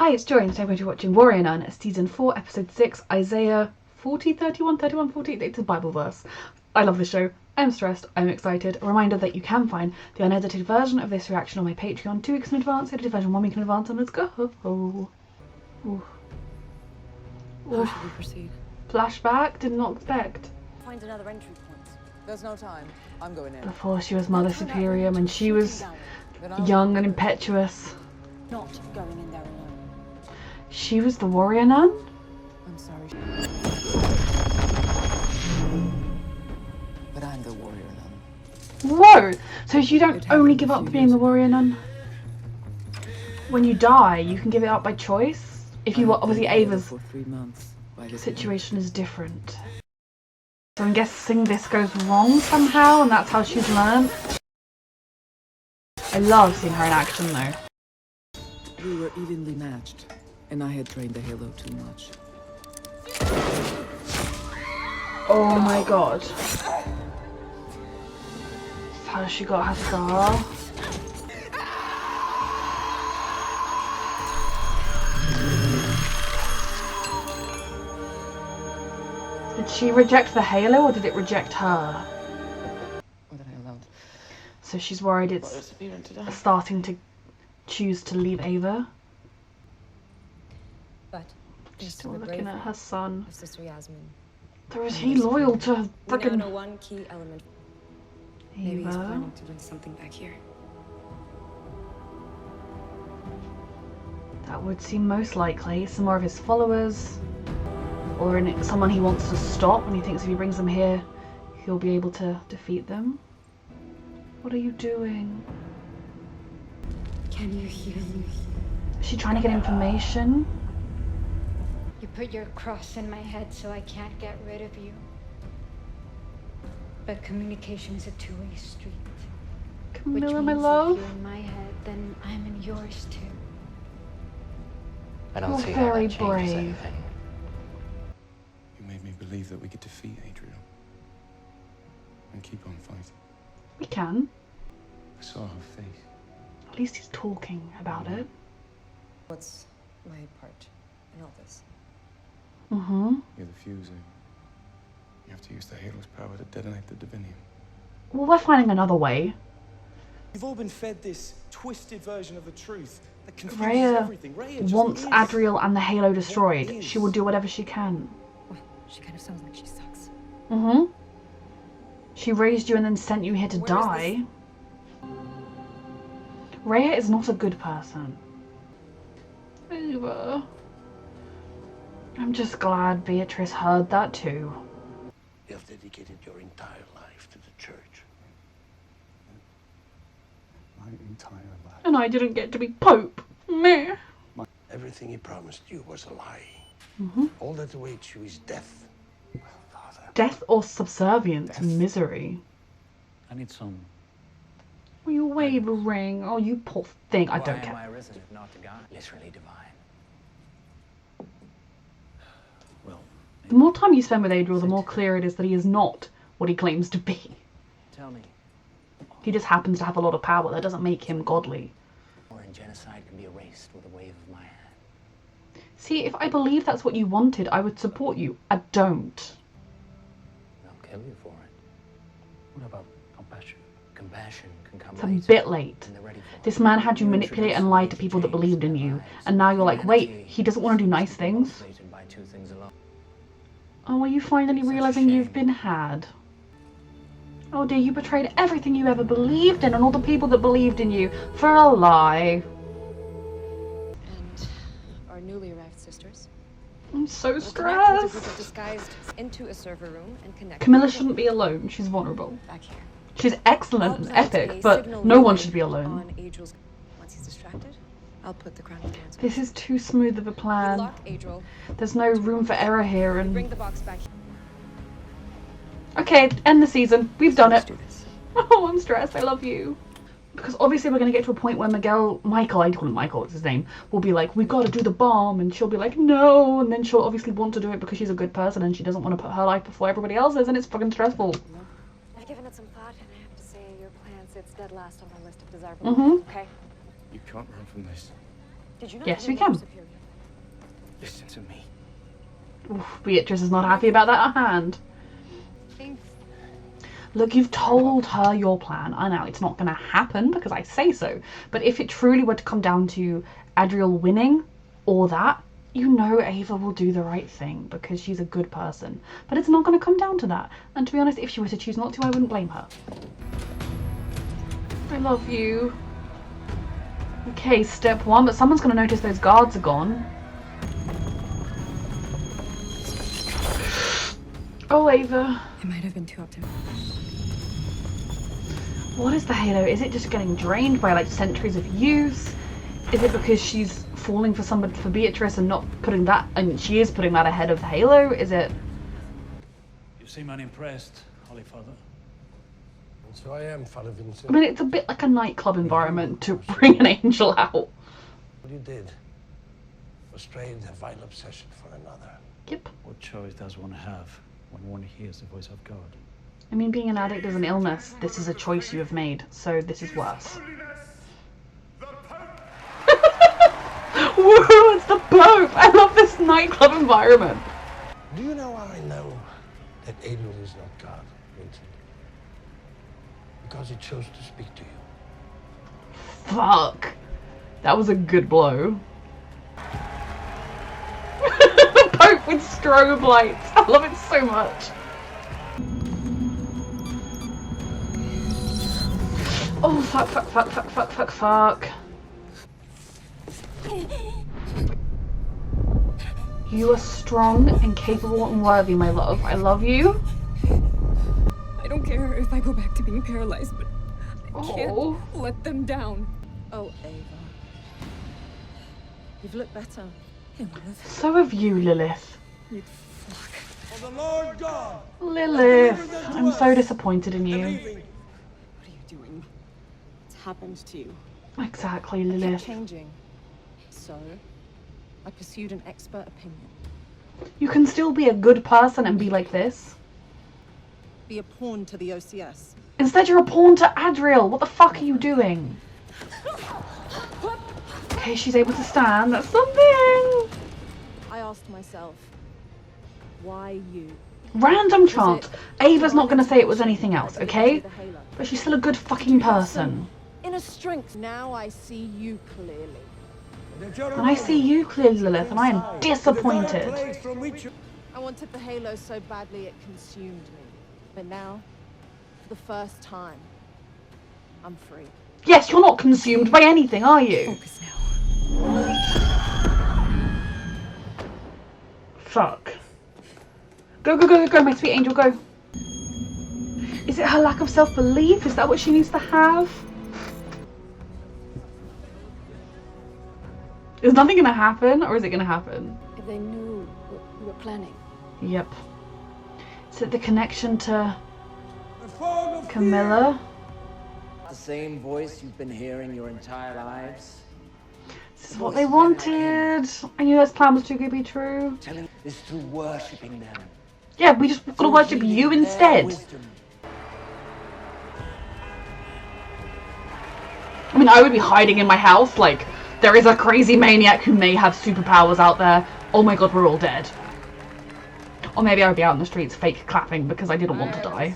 Hi, it's Joy, and today we're going to be watching Warrior Nun, Season 4, Episode 6, Isaiah 40, 31, 31, 40. It's a Bible verse. I love this show. I'm stressed. I'm excited. A reminder that you can find the unedited version of this reaction on my Patreon 2 weeks in advance, edited version 1 week in advance, and let's go. Ooh. How should we proceed? Flashback? Did not expect. Find another entry point. There's no time. I'm going in. Before she was Mother Superior, when she was young and impetuous. Not going in there alone. She was the Warrior Nun? I'm sorry. But I'm the Warrior Nun. Whoa! So you don't only give up being the Warrior Nun? When you die, you can give it up by choice? If you were obviously Ava's situation is different. So I'm guessing this goes wrong somehow, and that's how she's learned. I love seeing her in action though. We were evenly matched, and I had trained the Halo too much. Oh my god. That's how she got her scar. Did she reject the Halo or did it reject her? What did I love? So she's worried it's starting to choose to leave Ava. But she's still looking at her son. Sister Yasmin. There is he loyal to her freaking know one key element. Maybe he's planning to bring something back here. That would seem most likely. Some more of his followers. Or someone he wants to stop, and he thinks if he brings them here, he'll be able to defeat them. What are you doing? Can you hear me? Is she trying to get information? You put your cross in my head so I can't get rid of you. But communication is a two-way street. Camilla, my Which means love. if you're in my head, then I'm in yours too. I don't You're see how very that changes brave. anything. You made me believe that we could defeat Adriel. And keep on fighting. We can. I saw her face. At least he's talking about it. What's my part in all this? Mm-hmm. You're the fuse. You have to use the Halo's power to detonate the Divinium. Well, we're finding another way. You've all been fed this twisted version of the truth that confuses Rhea everything. Rhea just wants is. Adriel and the Halo destroyed. What is? She will do whatever she can. Well, she kind of sounds like she sucks. Mm-hmm. She raised you and then sent you here to Where is die. Rhea is not a good person. Ava. I'm just glad Beatrice heard that too. You have dedicated your entire life to the church. My entire life. And I didn't get to be Pope. Meh. Everything he promised you was a lie. Mm-hmm. All that awaits you is death. Well, Father. Death or subservience, misery. I need some. Are you wavering? Oh, you poor thing. I don't Why am care. I risen if not the God? Literally divine. Well, The more time you spend with Adriel, the more clear it is that he is not what he claims to be. tell me, He just happens to have a lot of power. That doesn't make him godly. war and genocide can be erased with a wave of my hand. See, if I believe that's what you wanted, I would support you. I don't. I'll kill you for it. What about compassion? Compassion can come It's a later bit late. when they're ready for it. This man had you manipulate and lie to people that believed in you. And now you're like, wait, he doesn't want to do nice things? Motivated by two things alone. Oh, are you finally realizing you've been had? Oh dear, you betrayed everything you ever believed in and all the people that believed in you for a lie. And our newly arrived sisters. I'm so We'll connect with a group of stressed. disguised into a server room and connect. Camilla shouldn't be alone. She's vulnerable. Back here. She's excellent I'll and plant epic, a but signal no one relay should be alone. on Adriel's. Once he's distracted, I'll put the crown of thorns on. This is too smooth of a We plan. lock Adriel. There's no room for error here We bring and... the box back. Okay, end the season. We've done Let's it. do this. Oh, I'm stressed. I love you. Because obviously we're going to get to a point where Michael, I call him Michael, it's his name, will be like, we've got to do the bomb, and she'll be like, no, and then she'll obviously want to do it because she's a good person and she doesn't want to put her life before everybody else's, and it's fucking stressful. I've given it some thought, and I have to say your plan sits dead last on my list of desirable. Mhm. Okay. You can't run from this. Did you not Yes, hear we can. Mother Superior? Listen to me. Oof, Beatrice is not happy about that hand. Thanks. Look, you've told her your plan. I know it's not going to happen because I say so. But if it truly were to come down to Adriel winning or that, you know Ava will do the right thing because she's a good person. But it's not going to come down to that. And to be honest, if she were to choose not to, I wouldn't blame her. I love you. Okay, step one, but someone's going to notice those guards are gone. Oh, Ava. It might have been too optimistic. What is the halo? Is it just getting drained by like centuries of use? Is it because she's falling for somebody, for Beatrice, and not putting that, and she is putting that ahead of the halo? Is it? You seem unimpressed, Holy Father. And so I am, Father Vincent. I mean, it's a bit like a nightclub environment to bring an angel out. What you did was trade a vile obsession for another. Yep. What choice does one have when one hears the voice of God? I mean, being an addict is an illness. This is a choice you have made, so this is worse. Woo! It's the Pope! I love this nightclub environment. Do you know how I know that Adriel is not God, Vincent? Because he chose to speak to you. Fuck. That was a good blow. The Pope with strobe lights. I love it so much. Oh, fuck, fuck, fuck, fuck, fuck, fuck, fuck. You are strong and capable and worthy, my love. I love you. I don't care if I go back to being paralyzed, but I can't Oh. let them down. Oh, Ava. You've looked better. So have you, Lilith. You fuck. For the Lord God. Lilith. I'm so disappointed in you. What are you doing? What's happened to you? Exactly, I kept Lilith. changing. So, I pursued an expert opinion. You can still be a good person and be like this. Be a pawn to the OCS. Instead, you're a pawn to Adriel. What the fuck are you doing? Okay, she's able to stand. That's something. I asked myself, why you? Random chance. Ava's not going to say it was anything else, okay? But she's still a good fucking person. Inner strength. Now I see you clearly. And I see you clearly, Lilith, and I am disappointed. I wanted the halo so badly it consumed me. But now, for the first time, I'm free. Yes, you're not consumed by anything, are you? Focus now. Fuck. Go, go, go, go, go, my sweet angel, go. Is it her lack of self-belief? Is that what she needs to have? Is nothing gonna happen, or is it gonna happen? If they knew what we were planning. Yep. Is it the connection to Camilla? The same voice you've been hearing your entire lives. This is what they wanted. I knew this plan was too good to be true. Telling is through worshipping them. Yeah, we just gotta worship you instead. I mean, I would be hiding in my house, like, there is a crazy maniac who may have superpowers out there. Oh my god, we're all dead. Or maybe I would be out in the streets fake clapping because I didn't want to die.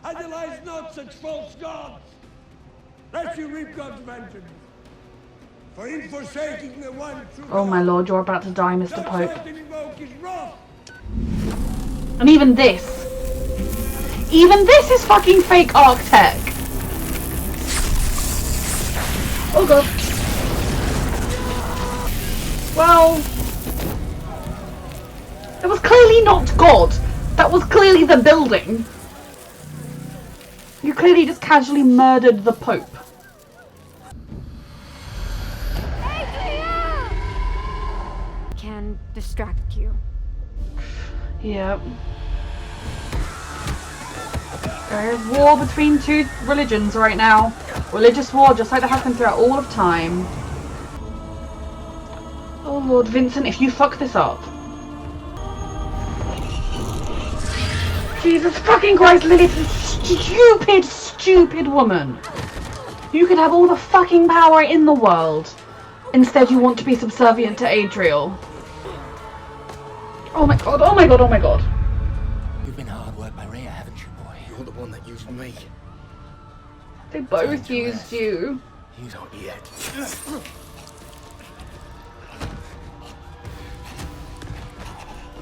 Idolize not such false gods, lest you reap God's vengeance. For in forsaking the one true Oh my God, lord, you're about to die, Mr. Pope. thou shalt invoke his wrath. And even this is fucking fake arc tech. Oh god. Well, that was clearly not God. That was clearly the building. You clearly just casually murdered the Pope. Can distract you. Yep. There is war between two religions right now. Religious war, just like that happened throughout all of time. Oh Lord Vincent, if you fuck this up. Jesus fucking Christ, Lilith, you stupid, stupid woman. You could have all the fucking power in the world. Instead, you want to be subservient to Adriel. Oh my god, oh my god, oh my god. You've been hard worked by Rhea, haven't you, boy? You're the one that used me. They both used you. You don't yet.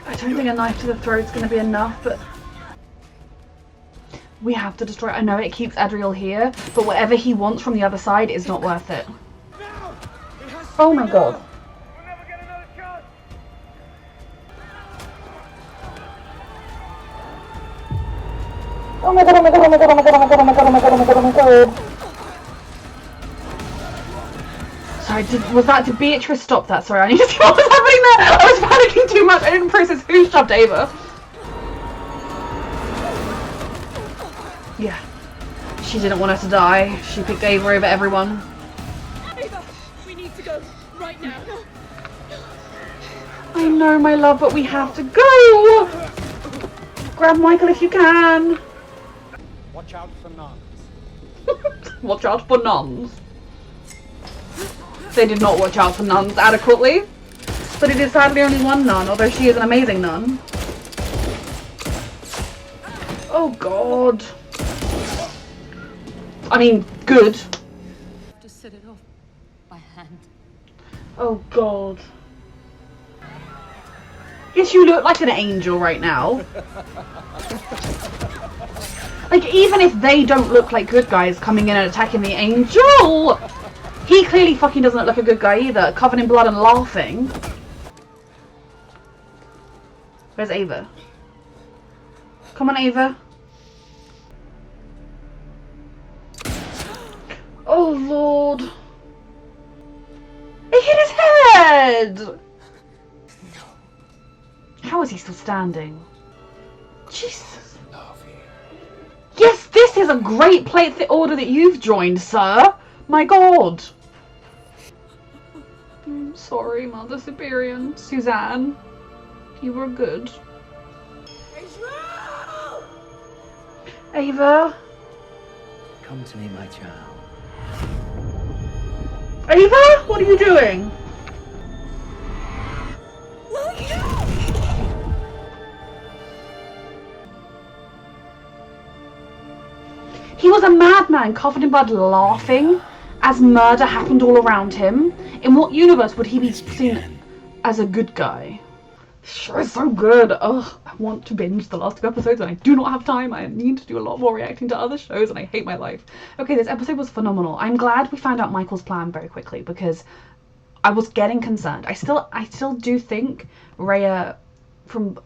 I don't think a knife to the throat's gonna be enough, but we have to destroy it. I know it keeps Adriel here, but whatever he wants from the other side is not worth it. Oh my god. We'll never get another chance. Oh my god, oh my god, oh my god, oh my god, oh my god, oh my god, oh my god, oh my god, oh my god. Sorry, did Beatrice stop that? Sorry, I need to see what was happening there. I was panicking too much. I didn't process who shoved Ava. Yeah. She didn't want her to die. She picked Ava over everyone. Ava, we need to go right now. I know, my love, but we have to go. Grab Michael if you can. Watch out for nuns. Watch out for nuns. They did not watch out for nuns adequately. But it is sadly only one nun, although she is an amazing nun. Oh god. I mean, good. Just set it off by hand. Oh god. Yes, you look like an angel right now. Like, even if they don't look like good guys coming in and attacking the angel, he clearly fucking doesn't look like a good guy either, covered in blood and laughing. Where's Ava? Come on, Ava. Oh lord. It hit his head! How is he still standing? Jesus. Yes, this is a great plate order that you've joined, sir. My god. I'm sorry, Mother Superior. Suzanne. You were good. Ava? Come to me, my child. Ava? What are you doing? He was a madman covered in blood laughing as murder happened all around him. In what universe would he be seen as a good guy? Sure is so good. Ugh, I want to binge the last two episodes and I do not have time. I need to do a lot more reacting to other shows and I hate my life. Okay, this episode was phenomenal. I'm glad we found out Michael's plan very quickly because I was getting concerned. I still do think Rhea,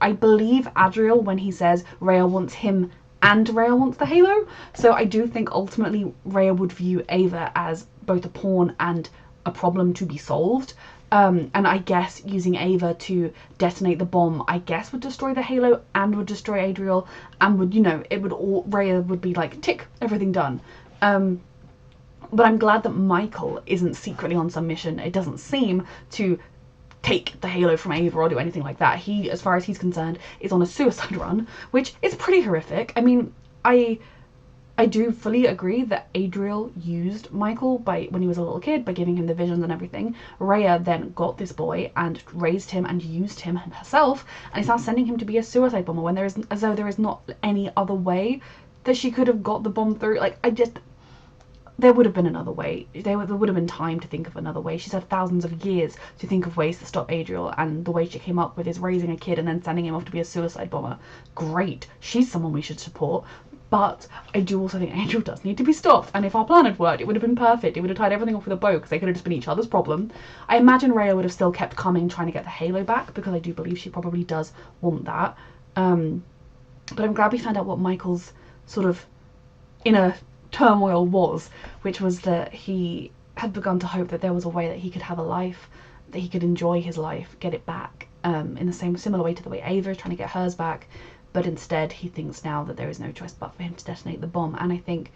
I believe Adriel when he says Rhea wants him and Rhea wants the Halo. So I do think ultimately Rhea would view Ava as both a pawn and a problem to be solved. And I guess using Ava to detonate the bomb, I guess would destroy the Halo and would destroy Adriel and would, you know, it would all, Rhea would be like, tick, everything done. But I'm glad that Michael isn't secretly on some mission. It doesn't seem to take the Halo from Ava or do anything like that. He, as far as he's concerned, is on a suicide run, which is pretty horrific. I mean, I do fully agree that Adriel used Michael when he was a little kid, by giving him the visions and everything. Rhea then got this boy and raised him and used him herself, and is now sending him to be a suicide bomber when there is, as though there is not any other way that she could have got the bomb through. Like, there would have been another way. There would have been time to think of another way. She's had thousands of years to think of ways to stop Adriel, and the way she came up with is raising a kid and then sending him off to be a suicide bomber. Great. She's someone we should support. But I do also think Adriel does need to be stopped, and if our plan had worked, it would have been perfect. It would have tied everything off with a bow, because they could have just been each other's problem. I imagine Rhea would have still kept coming, trying to get the Halo back, because I do believe she probably does want that. But I'm glad we found out what Michael's sort of inner turmoil was, which was that he had begun to hope that there was a way that he could have a life, that he could enjoy his life, get it back, in the similar way to the way Ava is trying to get hers back. But instead he thinks now that there is no choice but for him to detonate the bomb. And I think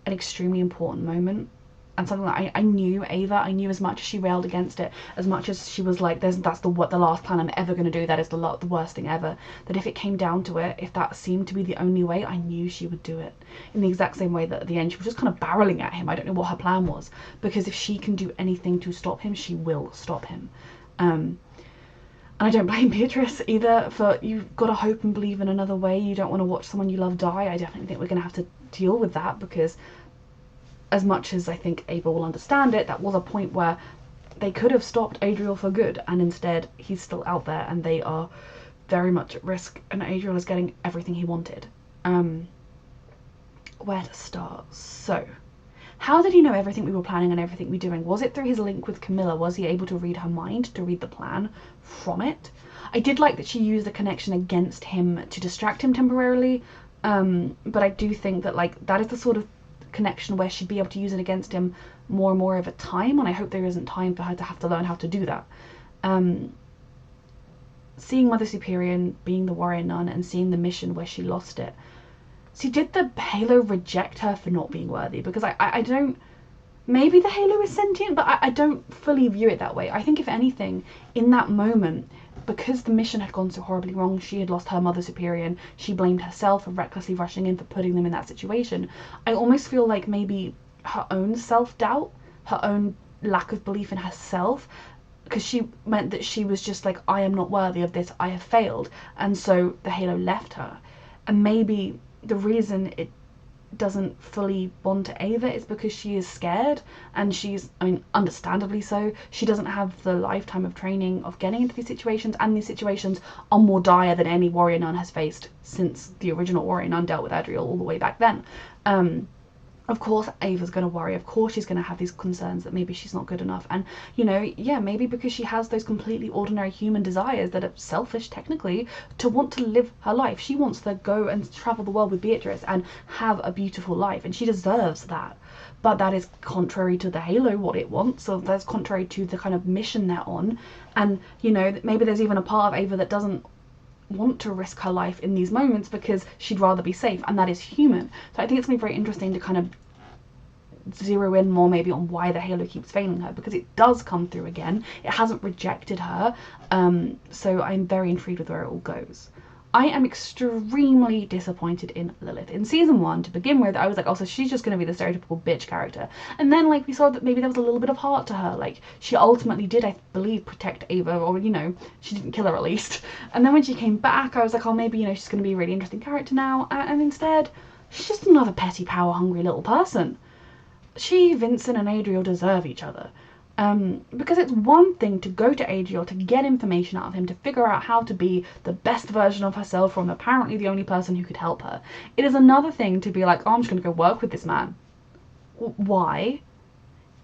an extremely important moment and something that I knew Ava, I knew as much as she railed against it, as much as she was like, that's the last plan I'm ever going to do, that is the worst thing ever, that if it came down to it, if that seemed to be the only way, I knew she would do it. In the exact same way that at the end she was just kind of barreling at him. I don't know what her plan was, because if she can do anything to stop him, she will stop him. And I don't blame Beatrice either, for you've got to hope and believe in another way. You don't want to watch someone you love die. I definitely think we're going to have to deal with that, because as much as I think Ava will understand it, that was a point where they could have stopped Adriel for good, and instead he's still out there and they are very much at risk, and Adriel is getting everything he wanted. Where to start? So, how did he know everything we were planning and everything we were doing? Was it through his link with Camilla? Was he able to read her mind, to read the plan from it? I did like that she used the connection against him to distract him temporarily, but I do think that like that is the sort of connection where she'd be able to use it against him more and more over time, and I hope there isn't time for her to have to learn how to do that. Seeing Mother Superior being the warrior nun and seeing the mission where she lost it. See, did the Halo reject her for not being worthy? Because I don't, maybe the Halo is sentient, but I don't fully view it that way. I think if anything, in that moment, because the mission had gone so horribly wrong, she had lost her Mother Superior and she blamed herself for recklessly rushing in, for putting them in that situation. I almost feel like maybe her own self-doubt, her own lack of belief in herself, because she meant that she was just like, I am not worthy of this, I have failed, and so the Halo left her. And maybe the reason it doesn't fully bond to Ava is because she is scared, and she's, I mean, understandably so, she doesn't have the lifetime of training of getting into these situations, and these situations are more dire than any warrior nun has faced since the original warrior nun dealt with Adriel all the way back then. Of course Ava's going to worry, of course she's going to have these concerns that maybe she's not good enough, and you know, yeah, maybe because she has those completely ordinary human desires that are selfish technically, to want to live her life. She wants to go and travel the world with Beatrice and have a beautiful life, and she deserves that. But that is contrary to the Halo, what it wants, so that's contrary to the kind of mission they're on. And you know, maybe there's even a part of Ava that doesn't want to risk her life in these moments because she'd rather be safe, and that is human. So I think it's going to be very interesting to kind of zero in more maybe on why the Halo keeps failing her, because it does come through again. It hasn't rejected her, so I'm very intrigued with where it all goes. I am extremely disappointed in Lilith. In season 1, to begin with, I was like, oh, so she's just going to be the stereotypical bitch character. And then, like, we saw that maybe there was a little bit of heart to her. Like, she ultimately did, I believe, protect Ava, or, you know, she didn't kill her at least. And then when she came back, I was like, oh, maybe, you know, she's going to be a really interesting character now. And instead, she's just another petty, power-hungry little person. She, Vincent, and Adriel deserve each other. Because it's one thing to go to Adriel to get information out of him, to figure out how to be the best version of herself from apparently the only person who could help her. It is another thing to be like, oh, I'm just going to go work with this man. Why?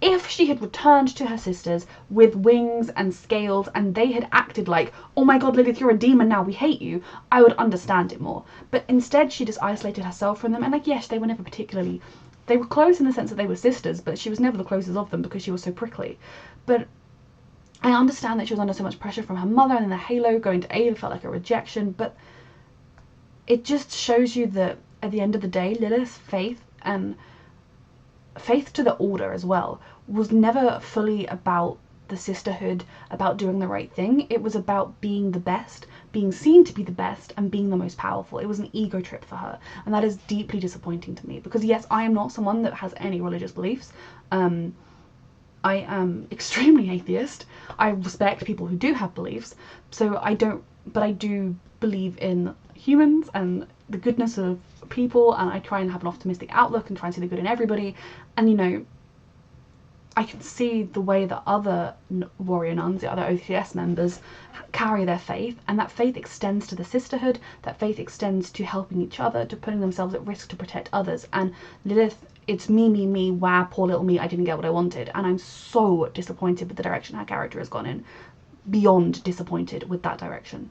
If she had returned to her sisters with wings and scales and they had acted like, oh my god, Lilith, you're a demon now, we hate you, I would understand it more. But instead she just isolated herself from them, and like, yes, they were never particularly... They were close in the sense that they were sisters, but she was never the closest of them because she was so prickly. But I understand that she was under so much pressure from her mother, and then the Halo going to Ava felt like a rejection, but it just shows you that at the end of the day, Lilith's faith, and faith to the Order as well, was never fully about the sisterhood, about doing the right thing. It was about being the best, being seen to be the best, and being the most powerful. It was an ego trip for her, and that is deeply disappointing to me, because yes, I am not someone that has any religious beliefs. I am extremely atheist. I respect people who do have beliefs, so I don't, but I do believe in humans and the goodness of people, and I try and have an optimistic outlook and try and see the good in everybody. And you know, I can see the way that other warrior nuns, the other OCS members, carry their faith, and that faith extends to the sisterhood, that faith extends to helping each other, to putting themselves at risk to protect others. And Lilith, it's me, wow, poor little me, I didn't get what I wanted, and I'm so disappointed with the direction her character has gone in, beyond disappointed with that direction.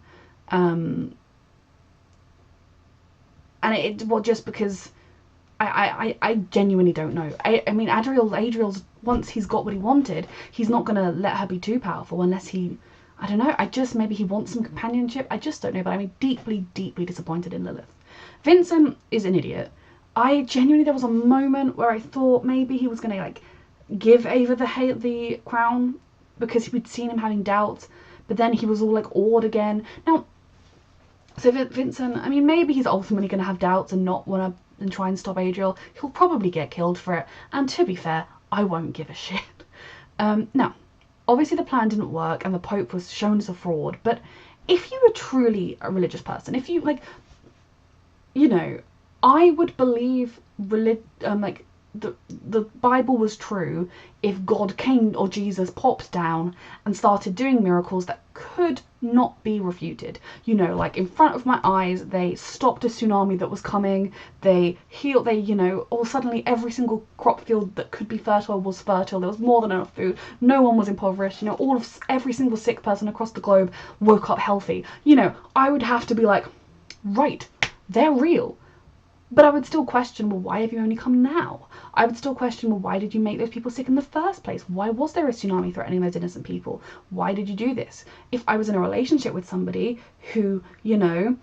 And well, just because I genuinely don't know. I mean, Adriel's, once he's got what he wanted, he's not going to let her be too powerful unless he, I don't know, maybe he wants some companionship. I just don't know, but I'm deeply, deeply disappointed in Lilith. Vincent is an idiot. There was a moment where I thought maybe he was going to, like, give Ava the crown because we'd seen him having doubts, but then he was all like awed again. Now, so Vincent, I mean, maybe he's ultimately going to have doubts and not want to and try and stop Adriel. He'll probably get killed for it, and to be fair, I won't give a shit. Now, obviously the plan didn't work and the Pope was shown as a fraud, but if you were truly a religious person, if you, like, you know, I would believe like the Bible was true if God came, or Jesus popped down and started doing miracles that could not be refuted. You know, like in front of my eyes, they stopped a tsunami that was coming, they healed, you know, or suddenly every single crop field that could be fertile was fertile, there was more than enough food, no one was impoverished, you know, every single sick person across the globe woke up healthy. You know, I would have to be like, right, they're real. But I would still question, well, why have you only come now? I would still question, well, why did you make those people sick in the first place? Why was there a tsunami threatening those innocent people? Why did you do this? If I was in a relationship with somebody who, you know,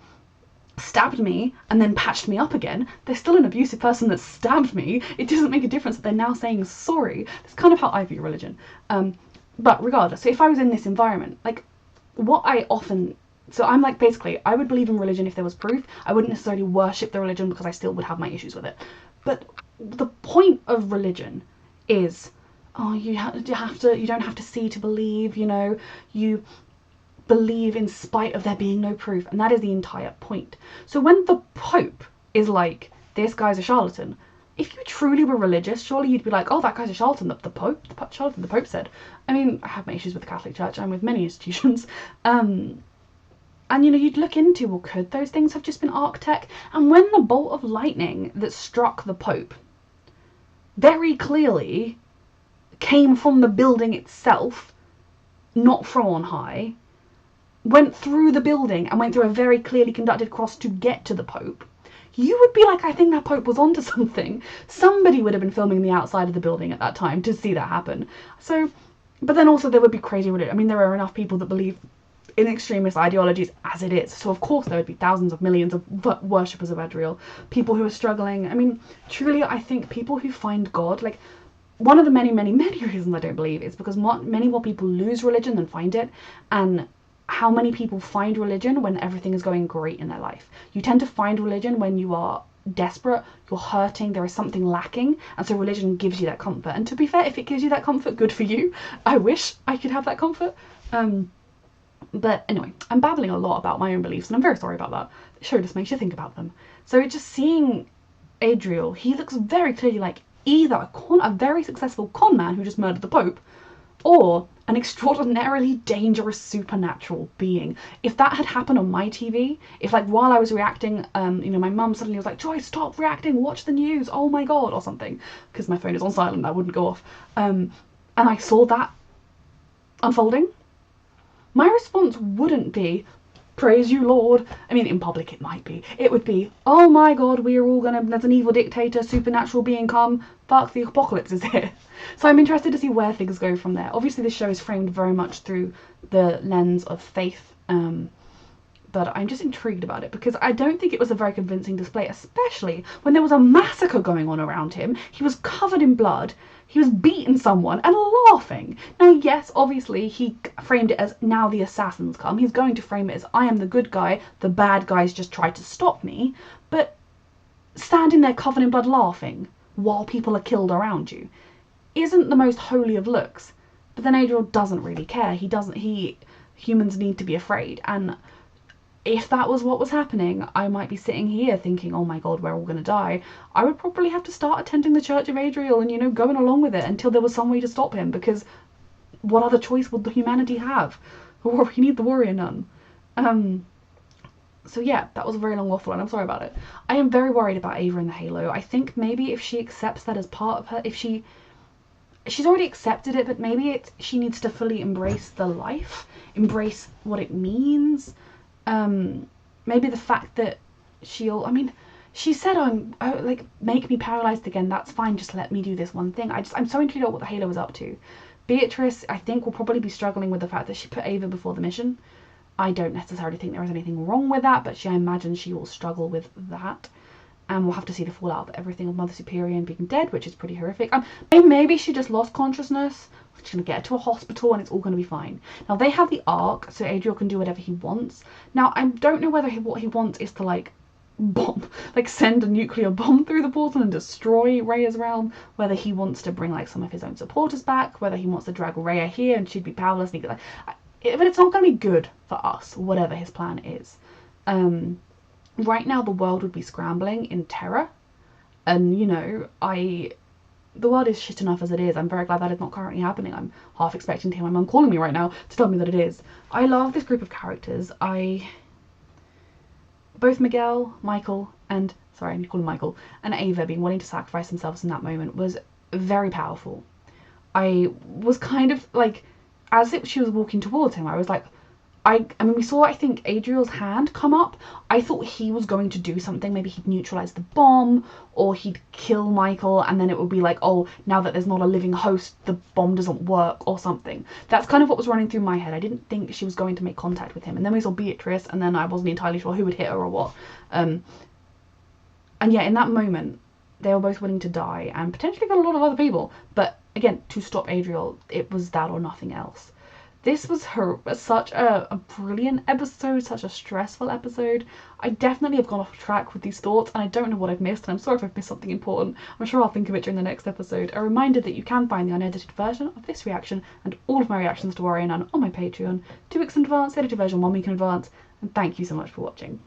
stabbed me and then patched me up again, they're still an abusive person that stabbed me. It doesn't make a difference that they're now saying sorry. That's kind of how I view religion. But regardless, so if I was in this environment, like, what I often... So I'm like, basically, I would believe in religion if there was proof. I wouldn't necessarily worship the religion because I still would have my issues with it. But the point of religion is, oh, you don't have to see to believe, you know, you believe in spite of there being no proof. And that is the entire point. So when the Pope is like, this guy's a charlatan, if you truly were religious, surely you'd be like, oh, that guy's a charlatan, the Pope said. I mean, I have my issues with the Catholic Church and with many institutions. And, you know, you'd look into, well, could those things have just been architect? And when the bolt of lightning that struck the Pope very clearly came from the building itself, not from on high, went through the building and went through a very clearly conducted cross to get to the Pope, you would be like, I think that Pope was onto something. Somebody would have been filming the outside of the building at that time to see that happen. So, but then also there would be crazy religion. I mean, there are enough people that believe in extremist ideologies as it is, so of course there would be thousands of millions of worshippers of Adriel, people who are struggling. I mean, truly, I think people who find God, like, one of the many reasons I don't believe is because many more people lose religion than find it, and how many people find religion when everything is going great in their life. You tend to find religion when you are desperate, you're hurting, there is something lacking, and so religion gives you that comfort. And to be fair, if it gives you that comfort, good for you. I wish I could have that comfort. But anyway, I'm babbling a lot about my own beliefs, and I'm very sorry about that. The show just makes you think about them. So just seeing Adriel, he looks very clearly like either a very successful con man who just murdered the Pope, or an extraordinarily dangerous supernatural being. If that had happened on my TV, if like while I was reacting, you know, my mum suddenly was like, Joy, stop reacting, watch the news, oh my god, or something, because my phone is on silent, that wouldn't go off, and I saw that unfolding, my response wouldn't be, praise you, Lord. I mean, in public it might be. It would be, oh my god, we are all gonna, there's an evil dictator, supernatural being come, fuck, the apocalypse is here. So I'm interested to see where things go from there. Obviously this show is framed very much through the lens of faith, but I'm just intrigued about it because I don't think it was a very convincing display, especially when there was a massacre going on around him. He was covered in blood, he was beating someone and laughing. Now yes, obviously he framed it as, now the assassins come. He's going to frame it as, I am the good guy, the bad guys just tried to stop me. But standing there covered in blood laughing while people are killed around you isn't the most holy of looks. But then Adriel doesn't really care. Humans need to be afraid, and if that was what was happening, I might be sitting here thinking, oh my god, we're all gonna die. I would probably have to start attending the Church of Adriel and, you know, going along with it until there was some way to stop him, because what other choice would humanity have? Or we need the warrior nun. So yeah, that was a very long waffle and I'm sorry about it. I am very worried about Ava in the Halo. I think maybe if she accepts that as part of her, if she's already accepted it, but maybe she needs to fully embrace the life, embrace what it means. Maybe the fact that she said, like, make me paralyzed again, that's fine, just let me do this one thing. I'm so intrigued about what the Halo was up to. Beatrice, I think, will probably be struggling with the fact that she put Ava before the mission. I don't necessarily think there is anything wrong with that, but I imagine she will struggle with that. and we'll have to see the fallout of everything of Mother Superior being dead, which is pretty horrific. And maybe she just lost consciousness. She's gonna get her to a hospital and it's all gonna be fine. Now they have the Ark, so Adriel can do whatever he wants. Now I don't know whether what he wants is to like bomb, like send a nuclear bomb through the portal and destroy Rhea's realm, whether he wants to bring like some of his own supporters back, whether he wants to drag Rhea here and she'd be powerless. And but it's not gonna be good for us, whatever his plan is. Right now the world would be scrambling in terror, and you know, the world is shit enough as it is. I'm very glad that is not currently happening. I'm half expecting to hear my mum calling me right now to tell me that it is. I love this group of characters. Both Miguel, Michael, and sorry, I need to call him Michael, and Ava being willing to sacrifice themselves in that moment was very powerful. I was kind of like, as she was walking towards him, I was like, I mean, we saw, I think, Adriel's hand come up. I thought he was going to do something. Maybe he'd neutralize the bomb, or he'd kill Michael, and then it would be like, oh, now that there's not a living host, the bomb doesn't work, or something. That's kind of what was running through my head. I didn't think she was going to make contact with him. And then we saw Beatrice, and then I wasn't entirely sure who would hit her or what. And yeah, in that moment, they were both willing to die, and potentially got a lot of other people. But again, to stop Adriel, it was that or nothing else. This was such a brilliant episode, such a stressful episode. I definitely have gone off track with these thoughts, and I don't know what I've missed, and I'm sorry if I've missed something important. I'm sure I'll think of it during the next episode. A reminder that you can find the unedited version of this reaction and all of my reactions to Warrior Nun on my Patreon, 2 weeks in advance, the edited version 1 week in advance, and thank you so much for watching.